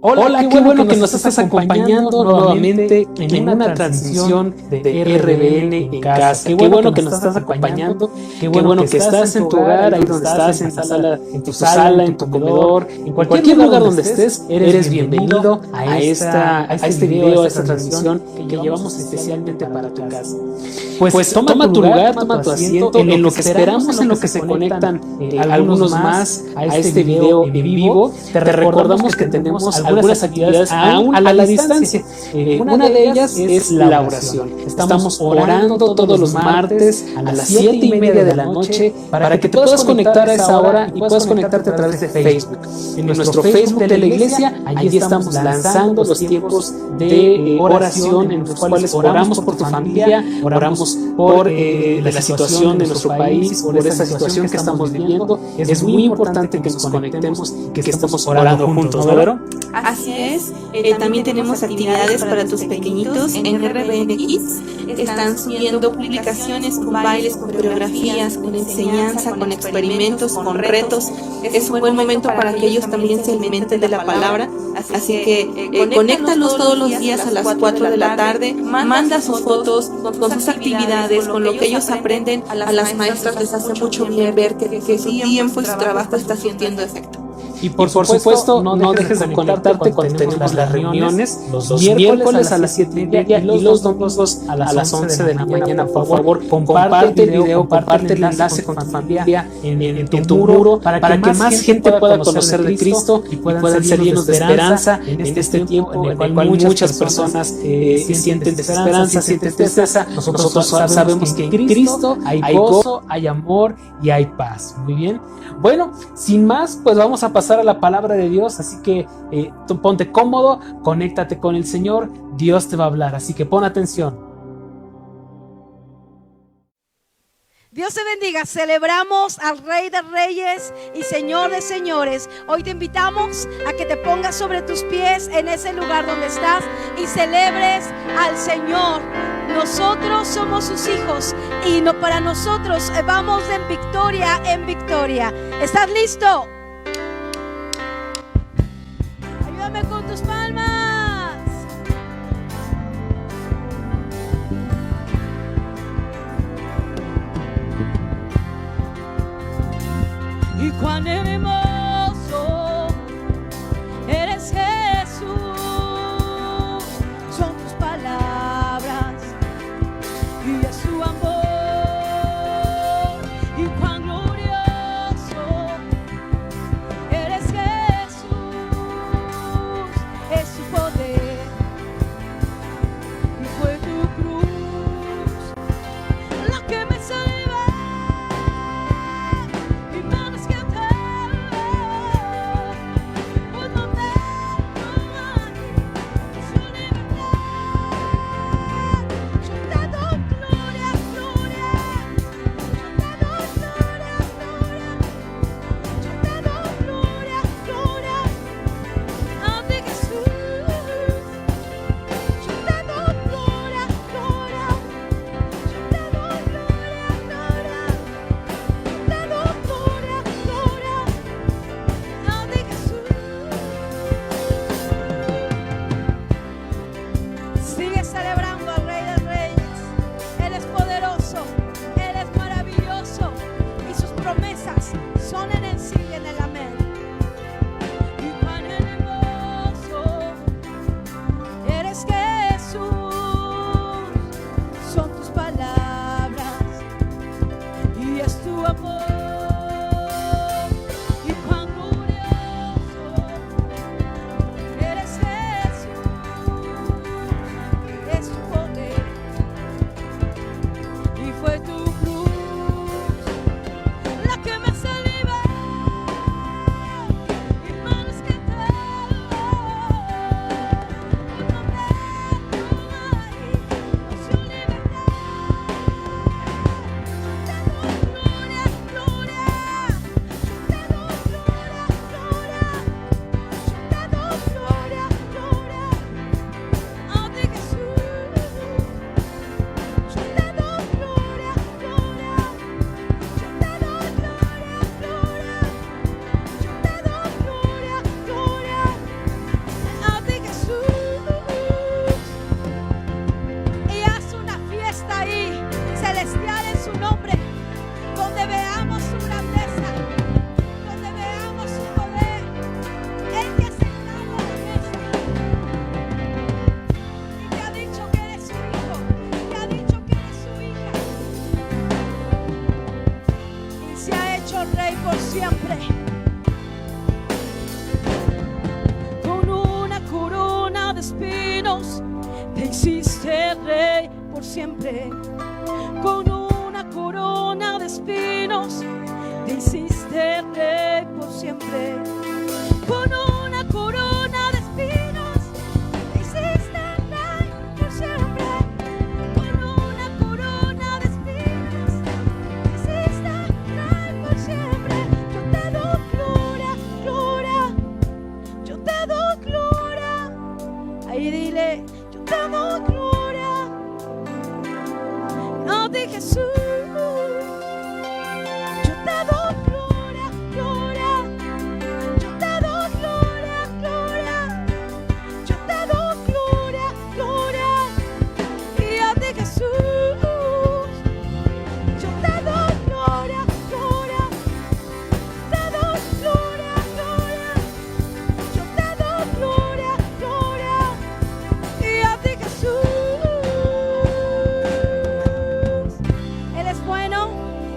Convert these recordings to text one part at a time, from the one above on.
Hola, qué bueno que nos estás acompañando nuevamente en una transmisión de RBN en casa. Qué bueno que nos estás acompañando, qué bueno que estás en tu hogar, ahí donde estás, en tu sala, en tu comedor, en cualquier lugar donde estés, eres bienvenido a este video, a esta transmisión que llevamos especialmente para tu casa. Pues toma tu lugar, toma tu asiento, en lo que esperamos, en lo que se conectan algunos más a este video en vivo. Te recordamos que tenemos algunas actividades aún a la distancia. Una de ellas es la oración. Estamos orando todos los martes a las 7:30 de la noche para que te puedas conectar a esa hora y puedas conectarte a través de Facebook. En nuestro Facebook de la iglesia, allí estamos lanzando los tiempos de oración en los cuales oramos por tu familia, oramos por la situación de nuestro país, por esa situación que estamos viviendo. Es muy importante que nos conectemos y que estemos orando juntos, ¿no, Vero? Así es. También tenemos actividades para tus pequeñitos en RBN Kids. Están subiendo publicaciones con bailes, con coreografías, con enseñanza, con experimentos, con retos. Es un buen momento para que ellos también se alimenten de la palabra. Así que conéctalos todos los días a las 4 de la tarde. Manda sus fotos con sus actividades, con lo que ellos aprenden. A las maestras les hace mucho bien ver que su tiempo y su trabajo está surtiendo efecto. Y por supuesto, no dejes de conectarte cuando tenemos las reuniones los miércoles a las 7:30 y los domingos a las 11 de la mañana. Por favor, comparte el video, comparte el enlace con tu familia en tu muro para que más gente pueda conocer de Cristo y puedan ser llenos de esperanza en este tiempo en el cual muchas personas sienten desesperanza, sienten tristeza. Nosotros sabemos que en Cristo hay gozo, hay amor y hay paz. Muy bien. Bueno, sin más, pues vamos a pasar a la palabra de Dios, así que tú ponte cómodo, conéctate con el Señor, Dios te va a hablar, así que pon atención. Dios te bendiga, celebramos al Rey de Reyes y Señor de Señores. Hoy te invitamos a que te pongas sobre tus pies en ese lugar donde estás y celebres al Señor. Nosotros somos sus hijos y para nosotros vamos en victoria en victoria. ¿Estás listo? Ayúdame con tus palmas. Y cuán hermoso eres, Jesús, son tus palabras y es su amor. Y cuán glorioso eres, Jesús, es su poder y fue tu cruz lo que me salva. Mi mano es que te siempre. Con una corona de espinos te hiciste rey por siempre. Con una corona de espinos te hiciste rey por siempre. Con una corona de espinos te hiciste rey por siempre. Con una corona de espinos te hiciste rey por siempre. Yo te doy gloria, gloria. Yo te doy gloria. Ahí dile, yo te doy gloria. No de Jesús. Yo te doy gloria, gloria. Yo te doy gloria, gloria. Yo te doy gloria, gloria. Y a ti Jesús. Yo te doy gloria, gloria. Te doy gloria, gloria. Yo te doy gloria, gloria. Y a ti Jesús. Él es bueno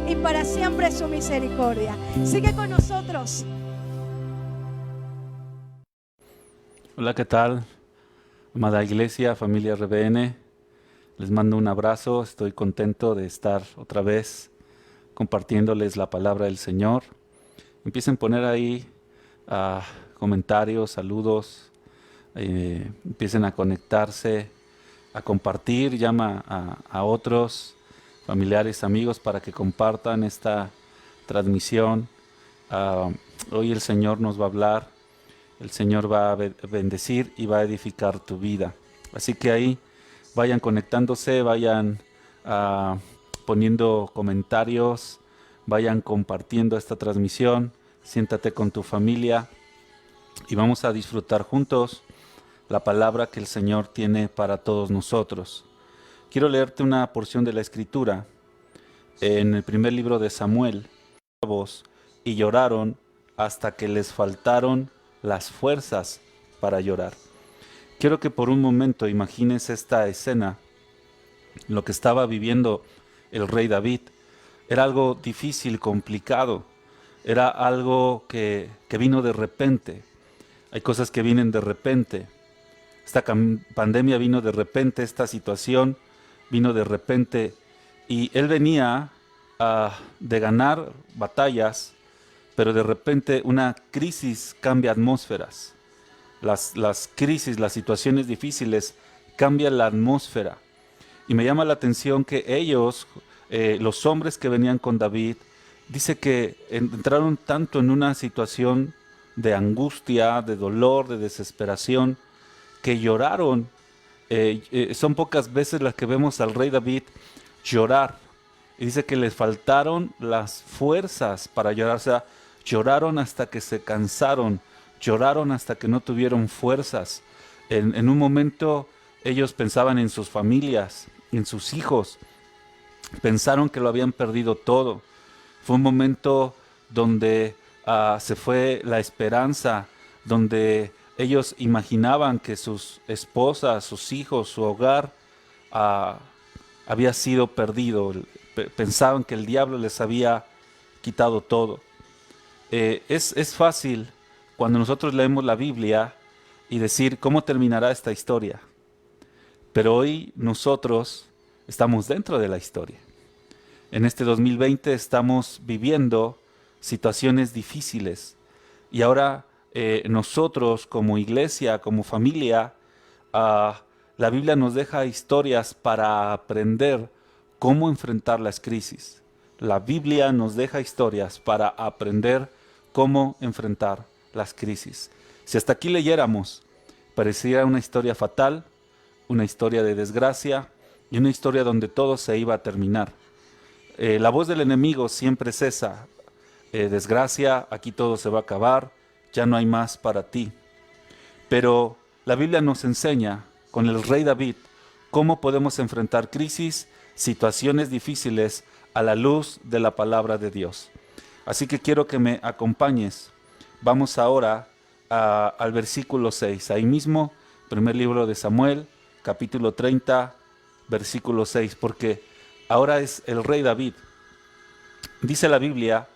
y para siempre su misericordia. Sigue con nosotros. Hola, ¿qué tal? Amada iglesia, familia RBN, les mando un abrazo. Estoy contento de estar otra vez compartiéndoles la palabra del Señor. Empiecen a poner ahí comentarios, saludos, empiecen a conectarse, a compartir, llama a otros familiares, amigos para que compartan esta transmisión. Hoy el Señor nos va a hablar. El Señor va a bendecir y va a edificar tu vida. Así que ahí vayan conectándose, vayan poniendo comentarios, vayan compartiendo esta transmisión. Siéntate con tu familia y vamos a disfrutar juntos la palabra que el Señor tiene para todos nosotros. Quiero leerte una porción de la Escritura en el primer libro de Samuel. Y lloraron hasta que les faltaron las fuerzas para llorar. Quiero que por un momento imagines esta escena, lo que estaba viviendo el rey David. Era algo difícil, complicado, era algo que vino de repente. Hay cosas que vienen de repente. Esta pandemia vino de repente, esta situación vino de repente, y él venía de ganar batallas, pero de repente una crisis cambia atmósferas. Las crisis, las situaciones difíciles cambian la atmósfera. Y me llama la atención que ellos, los hombres que venían con David, dice que entraron tanto en una situación de angustia, de dolor, de desesperación, que lloraron. Son pocas veces las que vemos al rey David llorar. Y dice que les faltaron las fuerzas para llorar. O sea, lloraron hasta que se cansaron, lloraron hasta que no tuvieron fuerzas. En un momento ellos pensaban en sus familias, en sus hijos. Pensaron que lo habían perdido todo. Fue un momento donde se fue la esperanza, donde ellos imaginaban que sus esposas, sus hijos, su hogar había sido perdido. Pensaban que el diablo les había quitado todo. Es fácil cuando nosotros leemos la Biblia y decir cómo terminará esta historia. Pero hoy nosotros estamos dentro de la historia. En este 2020 estamos viviendo situaciones difíciles. Y ahora nosotros como iglesia, como familia, la Biblia nos deja historias para aprender cómo enfrentar las crisis. La Biblia nos deja historias para aprender cómo enfrentar las crisis. Si hasta aquí leyéramos, pareciera una historia fatal, una historia de desgracia y una historia donde todo se iba a terminar. La voz del enemigo siempre es esa: desgracia, aquí todo se va a acabar, ya no hay más para ti. Pero la Biblia nos enseña con el rey David cómo podemos enfrentar crisis, situaciones difíciles a la luz de la palabra de Dios. Así que quiero que me acompañes. Vamos ahora al versículo 6. Ahí mismo, primer libro de Samuel, capítulo 30, versículo 6. Porque ahora es el rey David. Dice la Biblia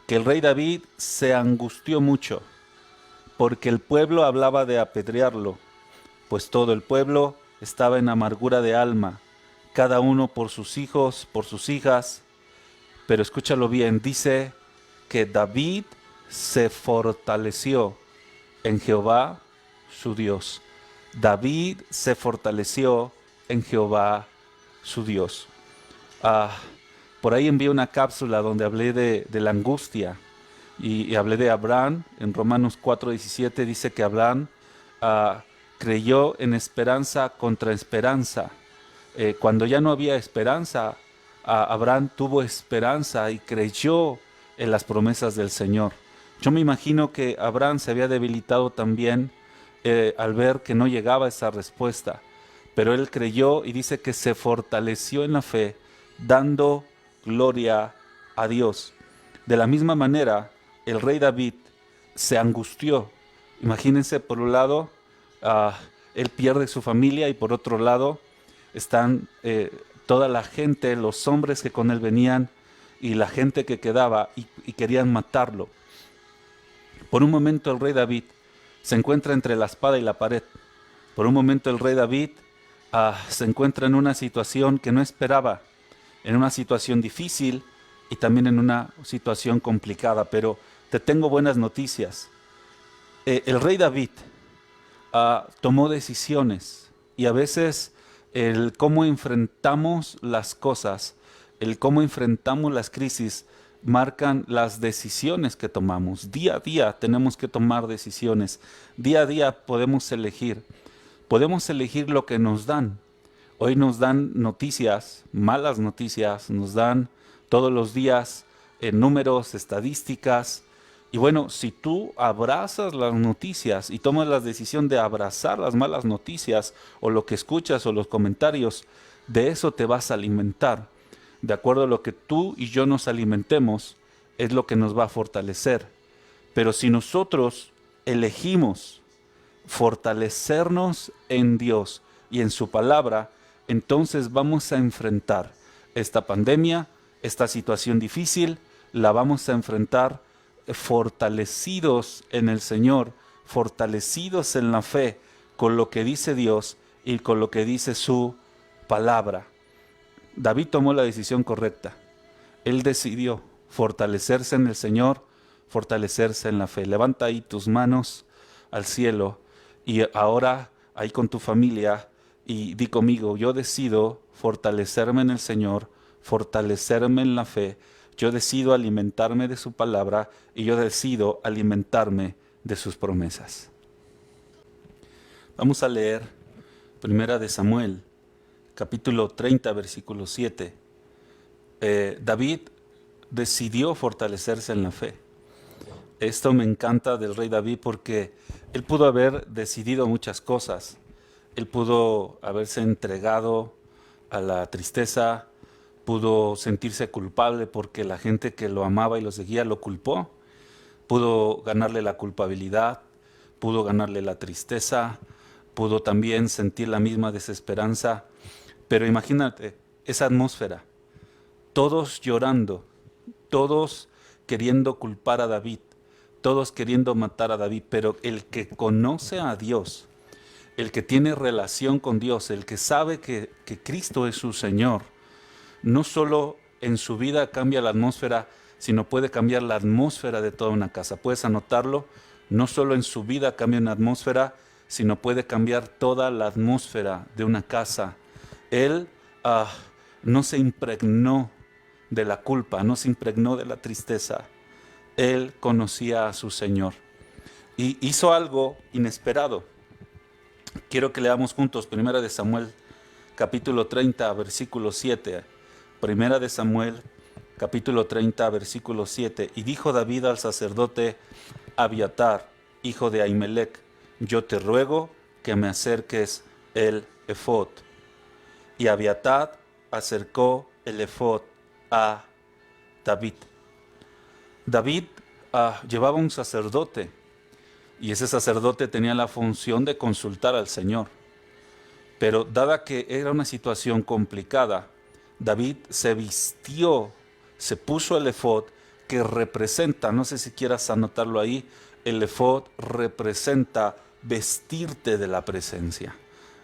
que el rey David se angustió mucho, porque el pueblo hablaba de apedrearlo, pues todo el pueblo estaba en amargura de alma, cada uno por sus hijos, por sus hijas. Pero escúchalo bien, dice que David se fortaleció en Jehová su Dios. David se fortaleció en Jehová su Dios. Por ahí envié una cápsula donde hablé de la angustia y hablé de Abraham. En Romanos 4:17 dice que Abraham creyó en esperanza contra esperanza. Cuando ya no había esperanza, Abraham tuvo esperanza y creyó en las promesas del Señor. Yo me imagino que Abraham se había debilitado también al ver que no llegaba esa respuesta, pero él creyó y dice que se fortaleció en la fe, dando gloria a Dios. De la misma manera, el rey David se angustió. Imagínense, por un lado, él pierde su familia y por otro lado están toda la gente, los hombres que con él venían y la gente que quedaba y querían matarlo. Por un momento el rey David se encuentra entre la espada y la pared. Por un momento el rey David se encuentra en una situación que no esperaba, en una situación difícil y también en una situación complicada. Pero te tengo buenas noticias. El rey David tomó decisiones y a veces el cómo enfrentamos las cosas, el cómo enfrentamos las crisis, marcan las decisiones que tomamos. Día a día tenemos que tomar decisiones. Día a día podemos elegir. Podemos elegir lo que nos dan. Hoy nos dan noticias, malas noticias, nos dan todos los días números, estadísticas. Y bueno, si tú abrazas las noticias y tomas la decisión de abrazar las malas noticias o lo que escuchas o los comentarios, de eso te vas a alimentar. De acuerdo a lo que tú y yo nos alimentemos, es lo que nos va a fortalecer. Pero si nosotros elegimos fortalecernos en Dios y en su palabra, entonces vamos a enfrentar esta pandemia, esta situación difícil, la vamos a enfrentar fortalecidos en el Señor, fortalecidos en la fe, con lo que dice Dios y con lo que dice su palabra. David tomó la decisión correcta. Él decidió fortalecerse en el Señor, fortalecerse en la fe. Levanta ahí tus manos al cielo y ahora ahí con tu familia y di conmigo: yo decido fortalecerme en el Señor, fortalecerme en la fe. Yo decido alimentarme de su palabra y yo decido alimentarme de sus promesas. Vamos a leer Primera de Samuel, capítulo 30, versículo 7. David decidió fortalecerse en la fe. Esto me encanta del rey David porque él pudo haber decidido muchas cosas. Él pudo haberse entregado a la tristeza, pudo sentirse culpable porque la gente que lo amaba y lo seguía lo culpó. Pudo ganarle la culpabilidad, pudo ganarle la tristeza, pudo también sentir la misma desesperanza. Pero imagínate esa atmósfera, todos llorando, todos queriendo culpar a David, todos queriendo matar a David, pero el que conoce a Dios, el que tiene relación con Dios, el que sabe que Cristo es su Señor, no solo en su vida cambia la atmósfera, sino puede cambiar la atmósfera de toda una casa. ¿Puedes anotarlo? No solo en su vida cambia una atmósfera, sino puede cambiar toda la atmósfera de una casa. Él no se impregnó de la culpa, no se impregnó de la tristeza. Él conocía a su Señor y hizo algo inesperado. Quiero que leamos juntos Primera de Samuel, capítulo 30, versículo 7. Primera de Samuel, capítulo 30, versículo 7. Y dijo David al sacerdote Abiatar, hijo de Ahimelech: yo te ruego que me acerques el efod. Y Abiatar acercó el efod a David. David llevaba un sacerdote y ese sacerdote tenía la función de consultar al Señor. Pero dada que era una situación complicada, David se vistió, se puso el efod que representa, no sé si quieras anotarlo ahí, el efod representa vestirte de la presencia.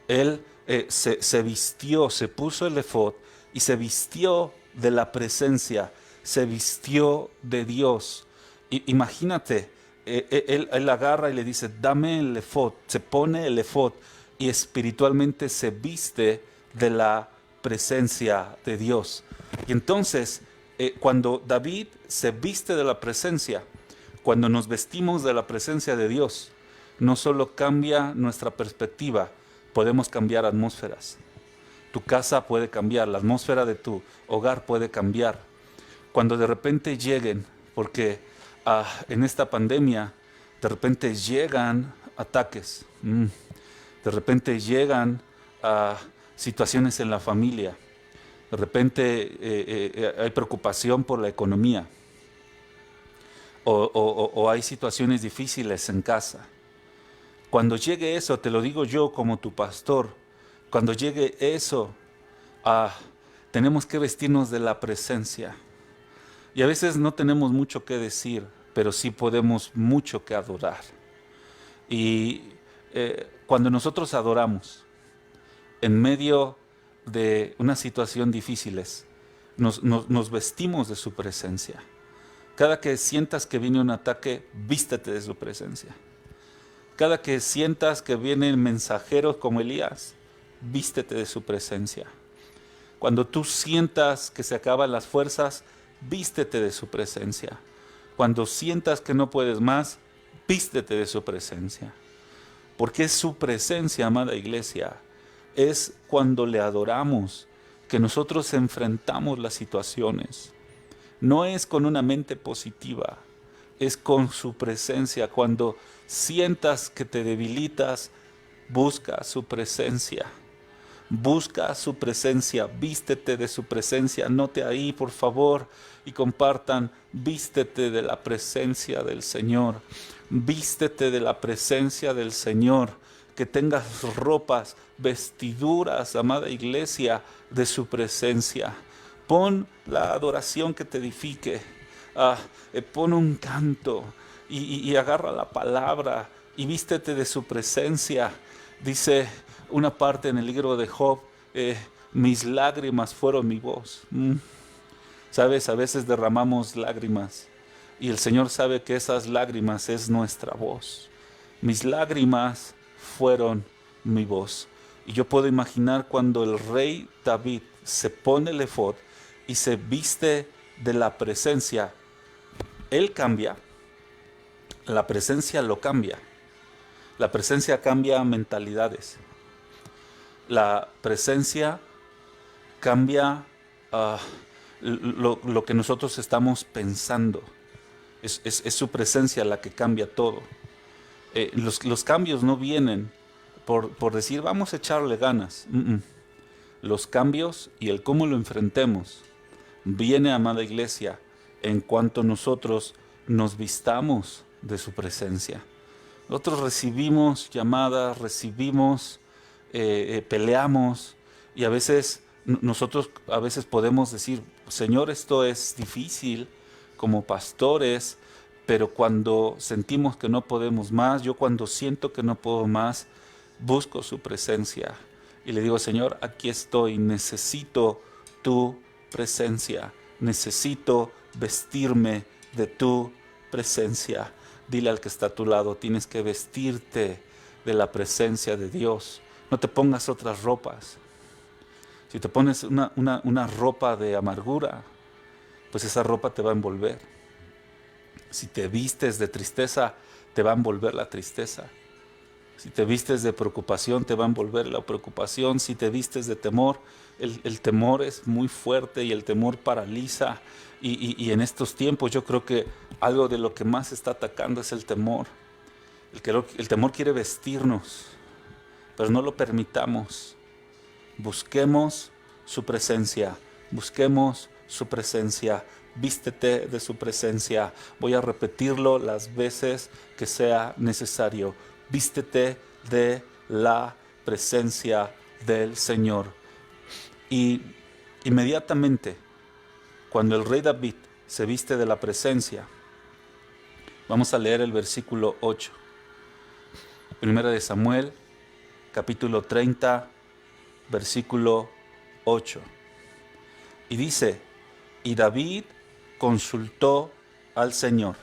Él se vistió, se puso el efod y se vistió de la presencia, se vistió de Dios. Imagínate, él agarra y le dice, dame el efod, se pone el efod y espiritualmente se viste de la presencia de Dios. Y entonces, cuando David se viste de la presencia, cuando nos vestimos de la presencia de Dios, no solo cambia nuestra perspectiva, podemos cambiar atmósferas. Tu casa puede cambiar, la atmósfera de tu hogar puede cambiar. Cuando de repente lleguen, porque en esta pandemia, de repente llegan ataques, de repente llegan situaciones en la familia, de repente hay preocupación por la economía, o hay situaciones difíciles en casa. Cuando llegue eso, te lo digo yo como tu pastor, cuando llegue eso, tenemos que vestirnos de la presencia. Y a veces no tenemos mucho que decir, pero sí podemos mucho que adorar. Y cuando nosotros adoramos, en medio de una situación difíciles, nos vestimos de su presencia. Cada que sientas que viene un ataque, vístete de su presencia. Cada que sientas que vienen mensajeros como Elías, vístete de su presencia. Cuando tú sientas que se acaban las fuerzas, vístete de su presencia. Cuando sientas que no puedes más, vístete de su presencia. Porque es su presencia, amada iglesia. Es cuando le adoramos que nosotros enfrentamos las situaciones. No es con una mente positiva, es con su presencia. Cuando sientas que te debilitas, busca su presencia. Busca su presencia, vístete de su presencia. Anote ahí, por favor, y compartan, vístete de la presencia del Señor. Vístete de la presencia del Señor. Que tengas ropas, vestiduras, amada iglesia, de su presencia. Pon la adoración que te edifique. Pon un canto y agarra la palabra y vístete de su presencia. Dice una parte en el libro de Job, mis lágrimas fueron mi voz. Sabes, a veces derramamos lágrimas y el Señor sabe que esas lágrimas es nuestra voz. Mis lágrimas fueron mi voz. Y yo puedo imaginar cuando el rey David se pone el efod y se viste de la presencia, él cambia, la presencia lo cambia. La presencia cambia mentalidades. La presencia cambia lo que nosotros estamos pensando. Es su presencia la que cambia todo. Los cambios no vienen por decir vamos a echarle ganas. Los cambios y el cómo lo enfrentemos viene, amada iglesia, en cuanto nosotros nos vistamos de su presencia. Nosotros recibimos llamadas, recibimos, peleamos y a veces nosotros podemos decir, Señor, esto es difícil como pastores, pero cuando sentimos que no podemos más, yo cuando siento que no puedo más, busco su presencia y le digo, Señor, aquí estoy, necesito tu presencia, necesito vestirme de tu presencia. Dile al que está a tu lado, tienes que vestirte de la presencia de Dios. No te pongas otras ropas. Si te pones una ropa de amargura, pues esa ropa te va a envolver. Si te vistes de tristeza, te va a envolver la tristeza. Si te vistes de preocupación, te va a envolver la preocupación. Si te vistes de temor, el temor es muy fuerte y el temor paraliza. Y en estos tiempos yo creo que algo de lo que más está atacando es el temor. El temor quiere vestirnos, pero no lo permitamos. Busquemos su presencia, busquemos su presencia. Vístete de su presencia. Voy a repetirlo las veces que sea necesario. Vístete de la presencia del Señor. Y inmediatamente, cuando el rey David se viste de la presencia. Vamos a leer el versículo 8. Primera de Samuel, capítulo 30, versículo 8. Y dice, y David consultó al Señor.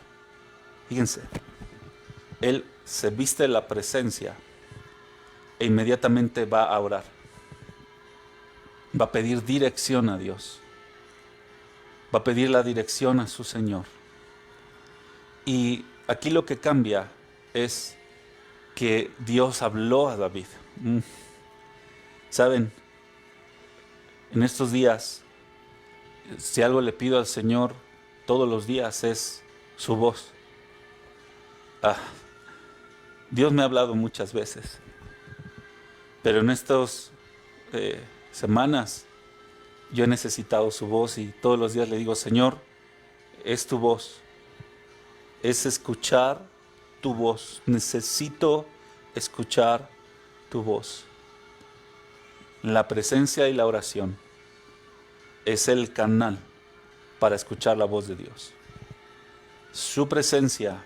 Fíjense, él se viste de la presencia e inmediatamente va a orar. Va a pedir dirección a Dios. Va a pedir la dirección a su Señor. Y aquí lo que cambia es que Dios habló a David. ¿Saben? En estos días, si algo le pido al Señor todos los días es su voz. Dios me ha hablado muchas veces, pero en estas semanas yo he necesitado su voz y todos los días le digo, Señor, es tu voz, es escuchar tu voz, necesito escuchar tu voz. La presencia y la oración es el canal para escuchar la voz de Dios. Su presencia,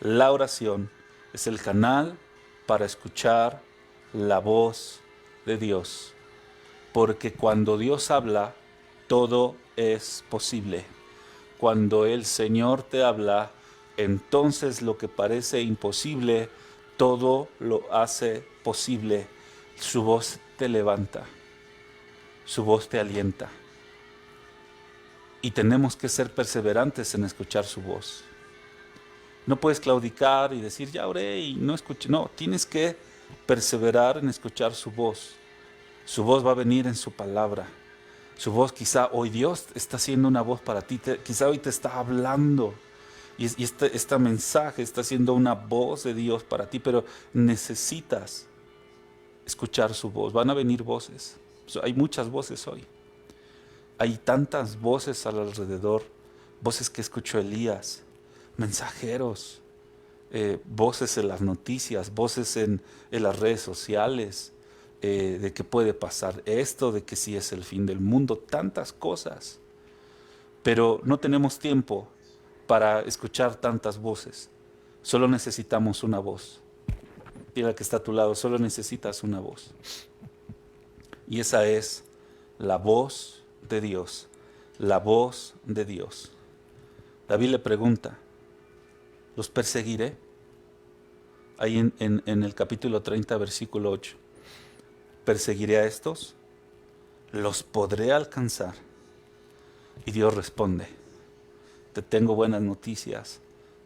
la oración, es el canal para escuchar la voz de Dios. Porque cuando Dios habla, todo es posible. Cuando el Señor te habla, entonces lo que parece imposible, todo lo hace posible. Su voz te levanta, su voz te alienta. Y tenemos que ser perseverantes en escuchar su voz. No puedes claudicar y decir, ya oré y no escuché. No, tienes que perseverar en escuchar su voz. Su voz va a venir en su palabra. Su voz, quizá hoy Dios está haciendo una voz para ti. Quizá hoy te está hablando. Y este mensaje está siendo una voz de Dios para ti. Pero necesitas escuchar su voz. Van a venir voces. Hay muchas voces hoy. Hay tantas voces alrededor. Voces que escuchó Elías. Mensajeros. Voces en las noticias. Voces en las redes sociales. De que puede pasar esto, de que sí es el fin del mundo, tantas cosas. Pero no tenemos tiempo para escuchar tantas voces. Solo necesitamos una voz. Dile al que está a tu lado, solo necesitas una voz. Y esa es la voz de Dios. La voz de Dios. David le pregunta, ¿los perseguiré? Ahí en el capítulo 30, versículo 8. ¿Perseguiré a estos? ¿Los podré alcanzar? Y Dios responde, te tengo buenas noticias.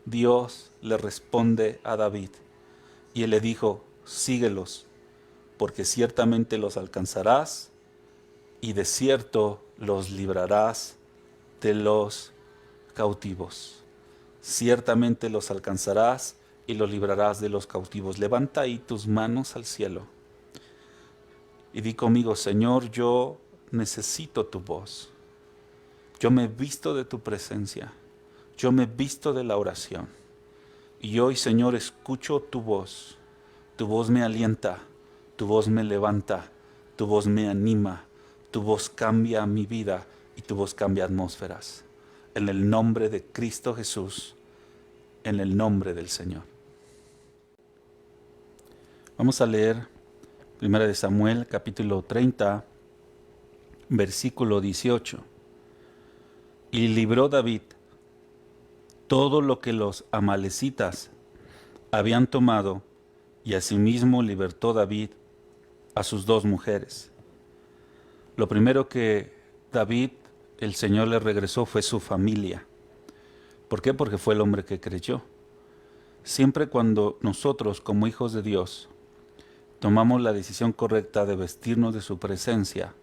Dios le responde a David y él le dijo, síguelos, porque ciertamente los alcanzarás y de cierto los librarás de los cautivos. Ciertamente los alcanzarás y los librarás de los cautivos. Levanta ahí tus manos al cielo. Y di conmigo, Señor, yo necesito tu voz. Yo me he visto de tu presencia. Yo me he visto de la oración. Y hoy, Señor, escucho tu voz. Tu voz me alienta. Tu voz me levanta. Tu voz me anima. Tu voz cambia mi vida y tu voz cambia atmósferas. En el nombre de Cristo Jesús. En el nombre del Señor. Vamos a leer Primera de Samuel, capítulo 30, versículo 18. Y libró David todo lo que los amalecitas habían tomado, y asimismo libertó David a sus 2 mujeres. Lo primero que David, el Señor le regresó fue su familia. ¿Por qué? Porque fue el hombre que creyó. Siempre cuando nosotros, como hijos de Dios, tomamos la decisión correcta de vestirnos de su presencia,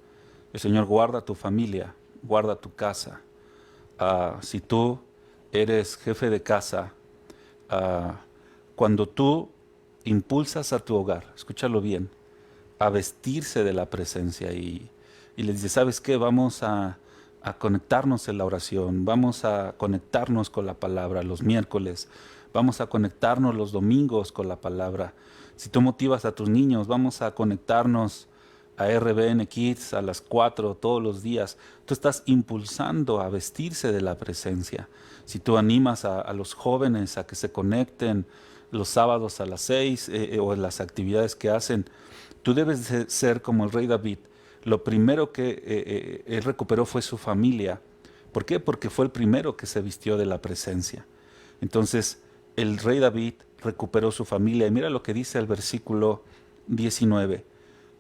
el Señor guarda tu familia, guarda tu casa. Si tú eres jefe de casa, cuando tú impulsas a tu hogar, escúchalo bien, a vestirse de la presencia y le dices, ¿sabes qué? Vamos a conectarnos en la oración, vamos a conectarnos con la palabra los miércoles, vamos a conectarnos los domingos con la palabra. Si tú motivas a tus niños, vamos a conectarnos a RBN Kids a las 4 todos los días. Tú estás impulsando a vestirse de la presencia. Si tú animas a los jóvenes a que se conecten los sábados a las 6 o en las actividades que hacen, tú debes de ser como el rey David. Lo primero que él recuperó fue su familia. ¿Por qué? Porque fue el primero que se vistió de la presencia. Entonces, el rey David recuperó su familia. Y mira lo que dice el versículo 19.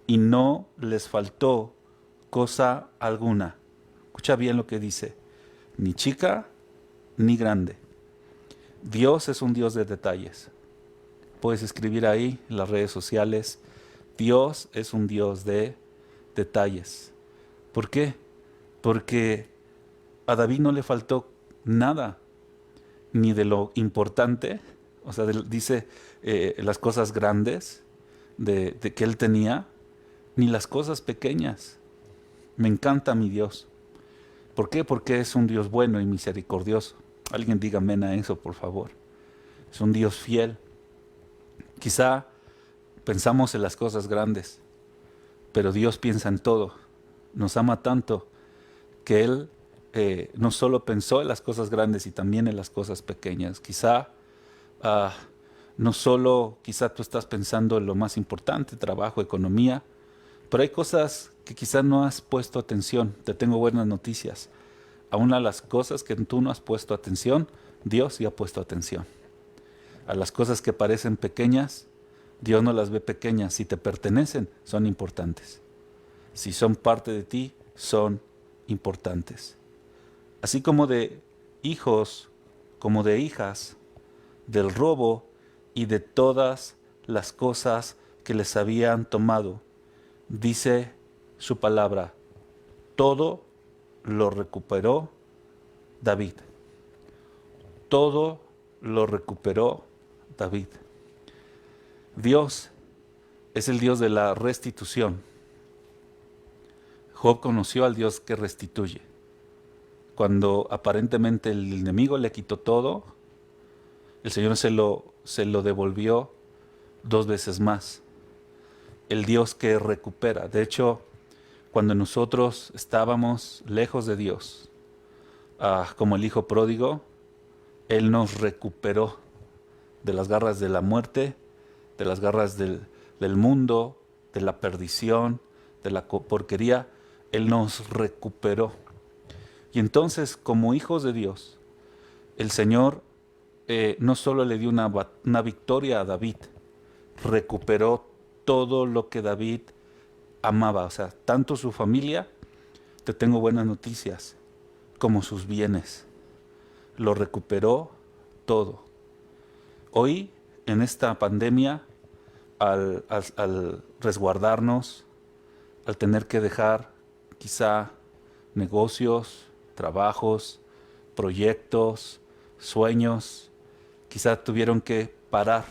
Y no les faltó cosa alguna. Escucha bien lo que dice. Ni chica, ni grande. Dios es un Dios de detalles. Puedes escribir ahí en las redes sociales. Dios es un Dios de detalles. ¿Por qué? Porque a David no le faltó nada, ni de lo importante, o sea, dice las cosas grandes de que él tenía, ni las cosas pequeñas. Me encanta mi Dios. ¿Por qué? Porque es un Dios bueno y misericordioso. Alguien diga amén a eso, por favor. Es un Dios fiel. Quizá pensamos en las cosas grandes, pero Dios piensa en todo. Nos ama tanto que Él no solo pensó en las cosas grandes y también en las cosas pequeñas. Quizá no solo, quizá tú estás pensando en lo más importante, trabajo, economía, pero hay cosas que quizá no has puesto atención. Te tengo buenas noticias. Aún a las cosas que tú no has puesto atención, Dios sí ha puesto atención. A las cosas que parecen pequeñas, Dios no las ve pequeñas. Si te pertenecen, son importantes. Si son parte de ti, son importantes. Así como de hijos, como de hijas, del robo y de todas las cosas que les habían tomado, dice su palabra, todo lo recuperó David. Todo lo recuperó David. Dios es el Dios de la restitución. Job conoció al Dios que restituye. Cuando aparentemente el enemigo le quitó todo, el Señor se lo devolvió 2 veces más. El Dios que recupera. De hecho, cuando nosotros estábamos lejos de Dios, como el hijo pródigo, Él nos recuperó de las garras de la muerte, de las garras del mundo, de la perdición, de la porquería. Él nos recuperó. Y entonces, como hijos de Dios, el Señor no solo le dio una victoria a David, recuperó todo lo que David amaba. O sea, tanto su familia, te tengo buenas noticias, como sus bienes. Lo recuperó todo. Hoy, en esta pandemia, al resguardarnos, al tener que dejar quizá negocios, trabajos, proyectos, sueños, quizá tuvieron que parar.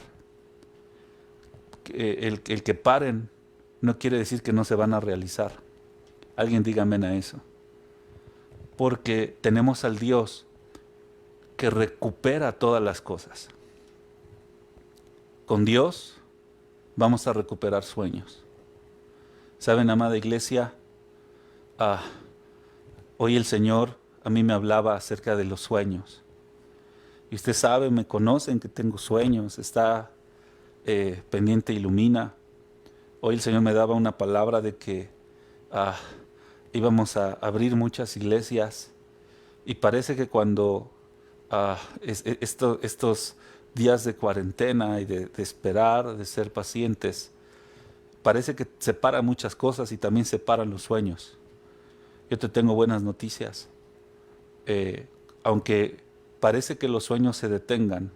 El que paren no quiere decir que no se van a realizar. Alguien diga amén a eso. Porque tenemos al Dios que recupera todas las cosas. Con Dios vamos a recuperar sueños. ¿Saben, amada iglesia? Hoy el Señor a mí me hablaba acerca de los sueños. Y usted sabe, me conocen que tengo sueños, está pendiente Ilumina. Hoy el Señor me daba una palabra de que íbamos a abrir muchas iglesias. Y parece que cuando estos días de cuarentena y de esperar, de ser pacientes, parece que separan muchas cosas y también separan los sueños. Yo te tengo buenas noticias. Aunque parece que los sueños se detengan,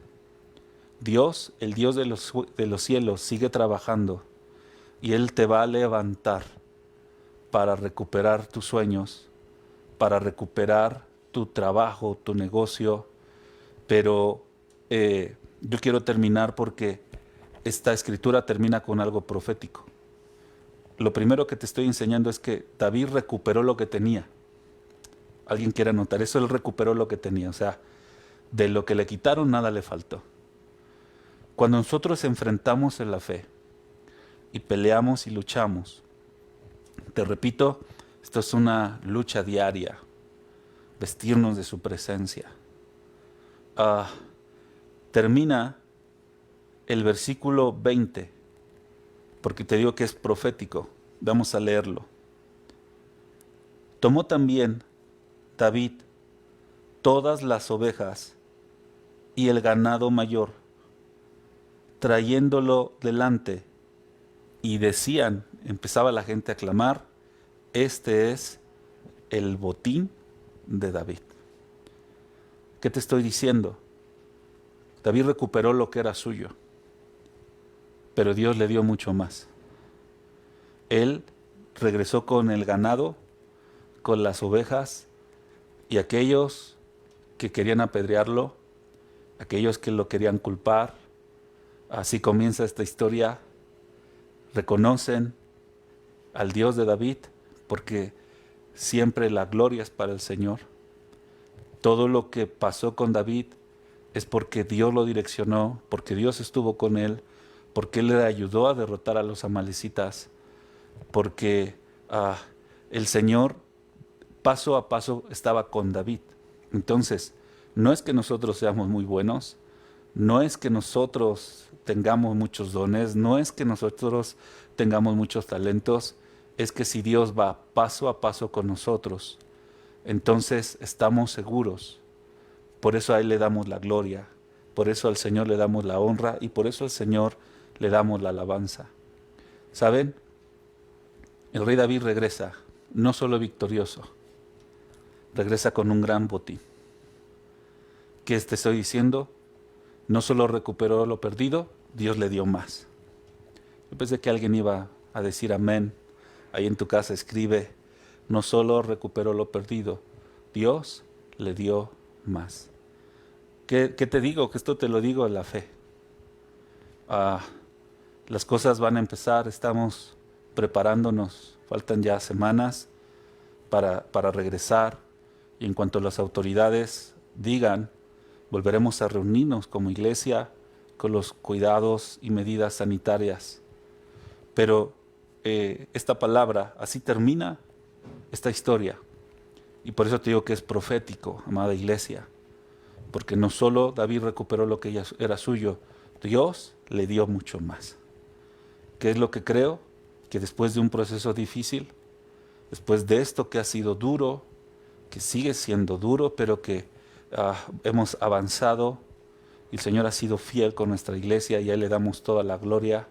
Dios, el Dios de los cielos, sigue trabajando y Él te va a levantar para recuperar tus sueños, para recuperar tu trabajo, tu negocio. Pero yo quiero terminar porque esta escritura termina con algo profético. Lo primero que te estoy enseñando es que David recuperó lo que tenía. ¿Alguien quiere anotar eso? Él recuperó lo que tenía. O sea, de lo que le quitaron nada le faltó. Cuando nosotros enfrentamos en la fe y peleamos y luchamos, Te repito, esto es una lucha diaria, vestirnos de su presencia. Termina el versículo 20, porque te digo que es profético. Vamos a leerlo. Tomó también David todas las ovejas y el ganado mayor, trayéndolo delante, y decían, empezaba la gente a clamar, este es el botín de David. ¿Qué te estoy diciendo? David recuperó lo que era suyo, pero Dios le dio mucho más. Él regresó con el ganado, con las ovejas, y aquellos que querían apedrearlo, aquellos que lo querían culpar, así comienza esta historia, reconocen al Dios de David, porque siempre la gloria es para el Señor. Todo lo que pasó con David es porque Dios lo direccionó, porque Dios estuvo con él, porque él le ayudó a derrotar a los amalecitas, porque el Señor paso a paso estaba con David. Entonces, no es que nosotros seamos muy buenos, no es que nosotros tengamos muchos dones, no es que nosotros tengamos muchos talentos, es que si Dios va paso a paso con nosotros, entonces estamos seguros. Por eso a Él le damos la gloria, por eso al Señor le damos la honra y por eso al Señor le damos la alabanza. ¿Saben? El rey David regresa, no solo victorioso, regresa con un gran botín. ¿Qué te estoy diciendo? No solo recuperó lo perdido, Dios le dio más. Yo pensé que alguien iba a decir amén. Ahí en tu casa escribe, no solo recuperó lo perdido, Dios le dio más. ¿Qué te digo? Que esto te lo digo en la fe. Las cosas van a empezar, estamos preparándonos, faltan ya semanas para regresar, y en cuanto las autoridades digan, volveremos a reunirnos como iglesia con los cuidados y medidas sanitarias. Pero esta palabra, así termina esta historia. Y por eso te digo que es profético, amada iglesia. Porque no solo David recuperó lo que ya era suyo, Dios le dio mucho más. ¿Qué es lo que creo? Que después de un proceso difícil, después de esto que ha sido duro, que sigue siendo duro, pero que hemos avanzado, y el Señor ha sido fiel con nuestra iglesia y a Él le damos toda la gloria.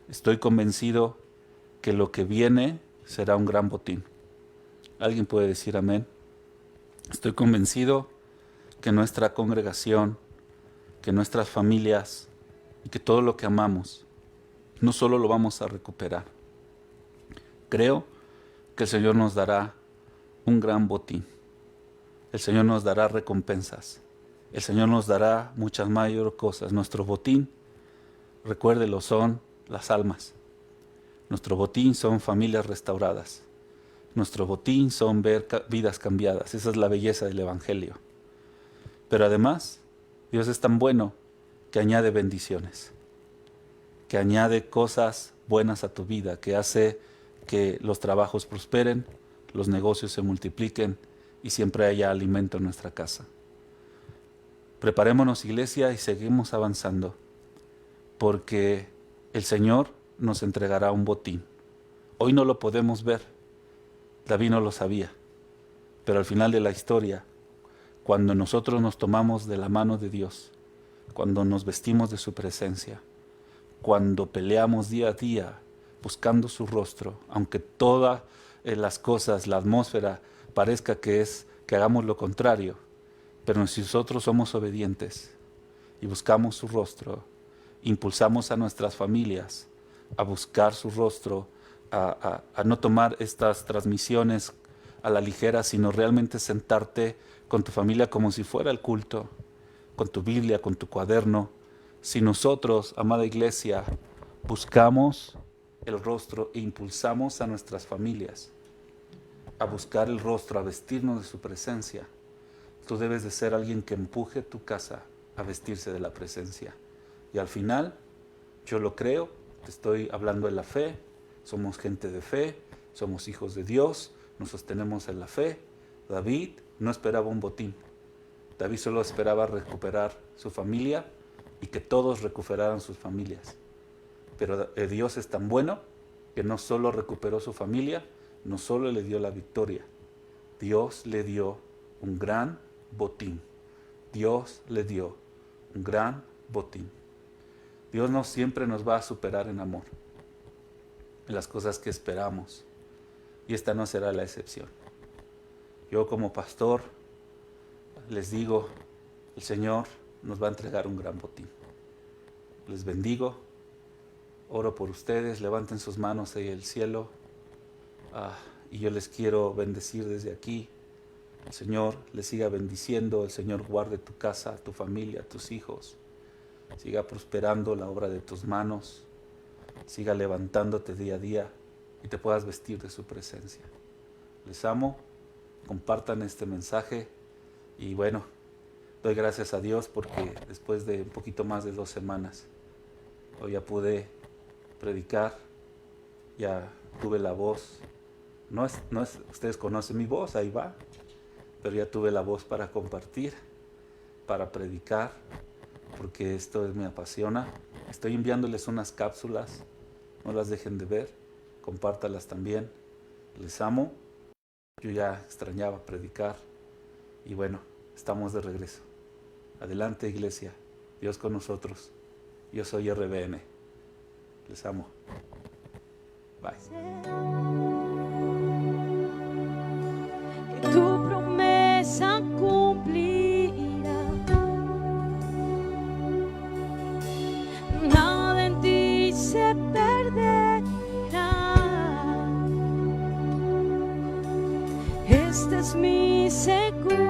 Estoy convencido que lo que viene será un gran botín. ¿Alguien puede decir amén? Estoy convencido que nuestra congregación, que nuestras familias y que todo lo que amamos, no solo lo vamos a recuperar. Creo que el Señor nos dará un gran botín. El Señor nos dará recompensas. El Señor nos dará muchas mayores cosas. Nuestro botín, recuérdelo, son las almas. Nuestro botín son familias restauradas. Nuestro botín son ver vidas cambiadas. Esa es la belleza del Evangelio. Pero además, Dios es tan bueno que añade bendiciones, que añade cosas buenas a tu vida, que hace que los trabajos prosperen, los negocios se multipliquen y siempre haya alimento en nuestra casa. Preparémonos, iglesia, y seguimos avanzando, porque el Señor nos entregará un botín. Hoy no lo podemos ver, David no lo sabía, pero al final de la historia, cuando nosotros nos tomamos de la mano de Dios, cuando nos vestimos de su presencia, cuando peleamos día a día buscando su rostro, aunque todas las cosas, la atmósfera parezca que hagamos lo contrario, pero si nosotros somos obedientes y buscamos su rostro, impulsamos a nuestras familias a buscar su rostro, a no tomar estas transmisiones a la ligera, sino realmente sentarte con tu familia como si fuera el culto, con tu Biblia, con tu cuaderno. Si nosotros, amada iglesia, buscamos el rostro e impulsamos a nuestras familias a buscar el rostro, a vestirnos de su presencia, tú debes de ser alguien que empuje tu casa a vestirse de la presencia. Y al final, yo lo creo, te estoy hablando de la fe, somos gente de fe, Somos hijos de Dios, nos sostenemos en la fe. David no esperaba un botín. David solo esperaba recuperar su familia y que todos recuperaran sus familias. Pero Dios es tan bueno que no solo recuperó su familia, no solo le dio la victoria, Dios le dio un gran botín. Dios le dio un gran botín. Dios no siempre nos va a superar en amor, en las cosas que esperamos, y esta no será la excepción. Yo como pastor les digo, el Señor nos va a entregar un gran botín. Les bendigo, oro por ustedes, levanten sus manos ahí al cielo, y yo les quiero bendecir desde aquí. El Señor les siga bendiciendo, el Señor guarde tu casa, tu familia, tus hijos, siga prosperando la obra de tus manos, siga levantándote día a día y te puedas vestir de su presencia. Les amo, compartan este mensaje y bueno, doy gracias a Dios porque después de un poquito más de 2 semanas, hoy ya pude predicar, ya tuve la voz. No es, ustedes conocen mi voz, ahí va, pero ya tuve la voz para compartir, para predicar, porque esto me apasiona. Estoy enviándoles unas cápsulas, no las dejen de ver, compártalas también. Les amo, yo ya extrañaba predicar y bueno, estamos de regreso. Adelante, iglesia, Dios con nosotros. Yo soy RBN, les amo. Bye. Tu promesa cumplirá. Nada en ti se perderá. Esta es mi seguridad.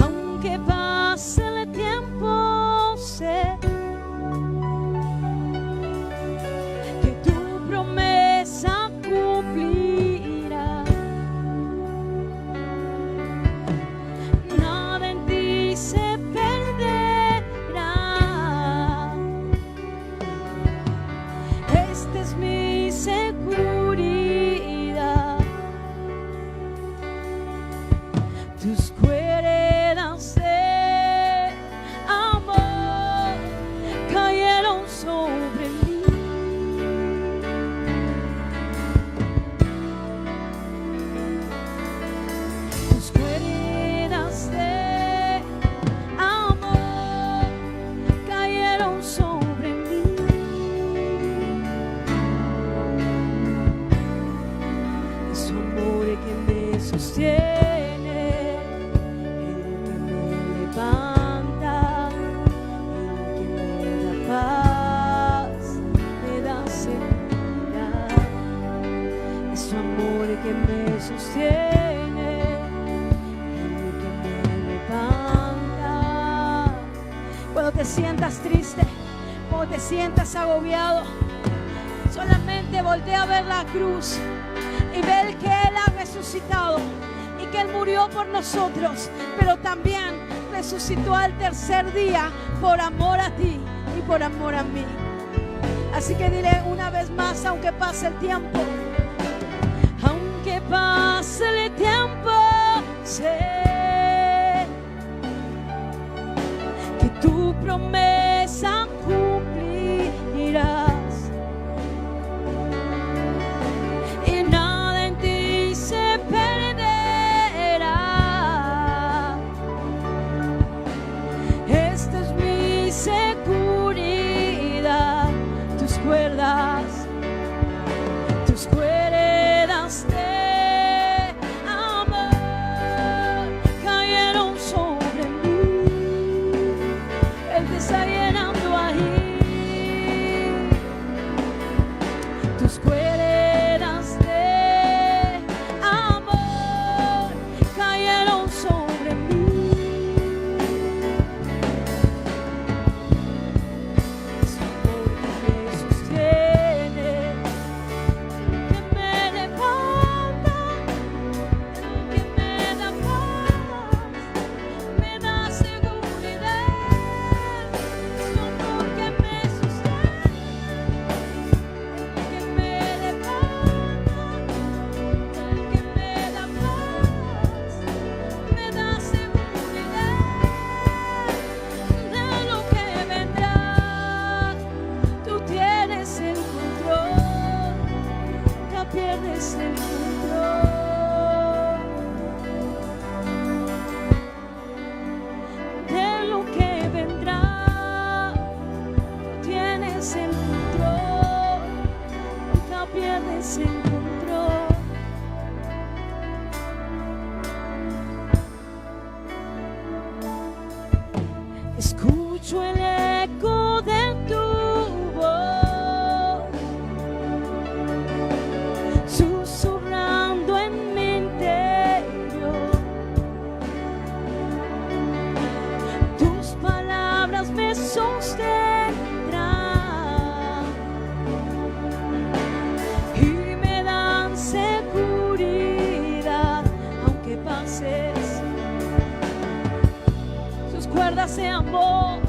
Aunque pase el tiempo, sé cumplirá. Nada en ti se perderá. Esta es mi seguridad. Tus cuerdas de amor cayeron sobre mí. Sostiene, el que me levanta, el que me da paz, me da seguridad. Es su amor que me sostiene, el que me levanta. Cuando te sientas triste, cuando te sientas agobiado, solamente voltea a ver la cruz y ver que Él ha resucitado y que Él murió por nosotros, pero también resucitó al tercer día por amor a ti y por amor a mí. Así que dile una vez más, aunque pase el tiempo, aunque pase el tiempo, sé que tu promesa cumplirás. Tus cuerdas de amor cayeron sobre mí. Él te está pierdes el control, nunca pierdes el control. Escucho el eco de tu voz, susurrando en mi interior. Tus palabras me sostendrán y me dan seguridad, aunque pases sus cuerdas de amor.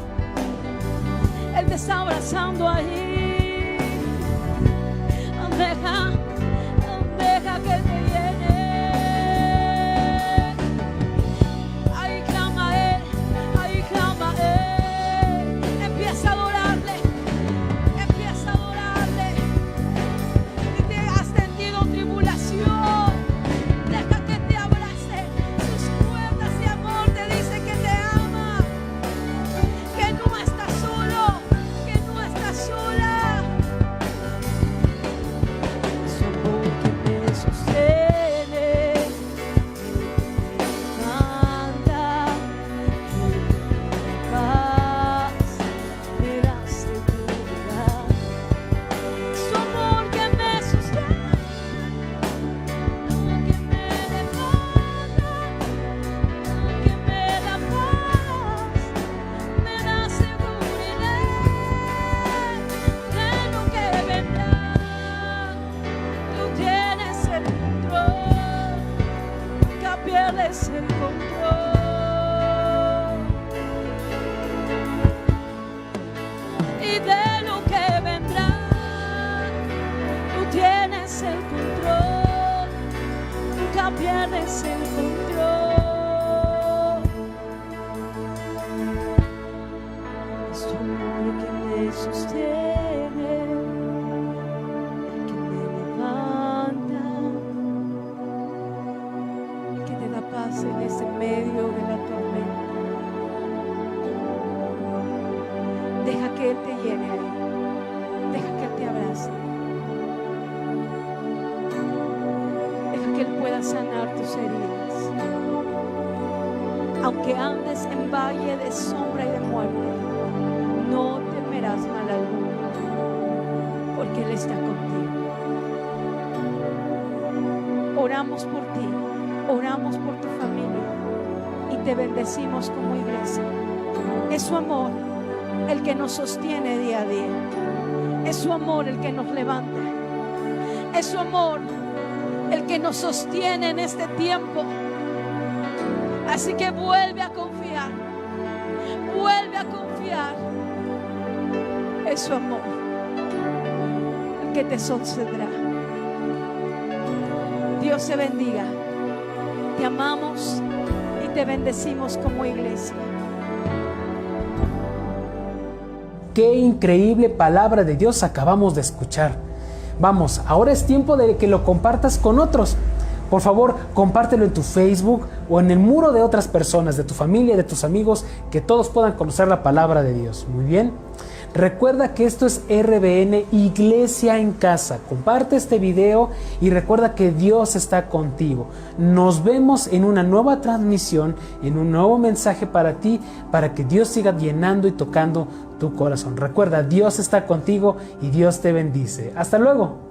Él te está abrazando ahí. Deja que te llene. Ahí clama a Él, ahí clama a Él. Empieza a adorarle, empieza a adorarle. Si te has sentido tribulación, deja que te abrace. Sus cuerdas de amor te dice que te ama, que no estás solo, que no estás sola. Su amor que me sostiene, me manda, me paz, me da seguridad. Su amor que me sostiene, que me levanta, que me da paz, me da seguridad de lo que vendrá. Tú tienes el control, nunca pierdes el control. Y de lo que vendrá, tú tienes el control, nunca pierdes el control. Es tu amor que me sostiene, el que me levanta, el que te da paz en ese medio de la tormenta. Deja que Él te llene ahí, deja que Él te abrace, deja que Él pueda sanar tus heridas. Aunque andes en valle de sombra y de muerte, no temerás mal alguno, porque Él está contigo. Oramos por ti, oramos por tu familia y te bendecimos como iglesia. Es su amor el que nos sostiene día a día. Es su amor el que nos levanta. Es su amor el que nos sostiene en este tiempo. Así que vuelve a confiar. Vuelve a confiar. Es su amor el que te sostendrá. Dios te bendiga. Te amamos y te bendecimos como iglesia. Qué increíble palabra de Dios acabamos de escuchar. Vamos, ahora es tiempo de que lo compartas con otros. Por favor, compártelo en tu Facebook o en el muro de otras personas, de tu familia, de tus amigos, que todos puedan conocer la palabra de Dios. Muy bien. Recuerda que esto es RBN Iglesia en Casa. Comparte este video y recuerda que Dios está contigo. Nos vemos en una nueva transmisión, en un nuevo mensaje para ti, para que Dios siga llenando y tocando tu corazón. Recuerda, Dios está contigo y Dios te bendice. Hasta luego.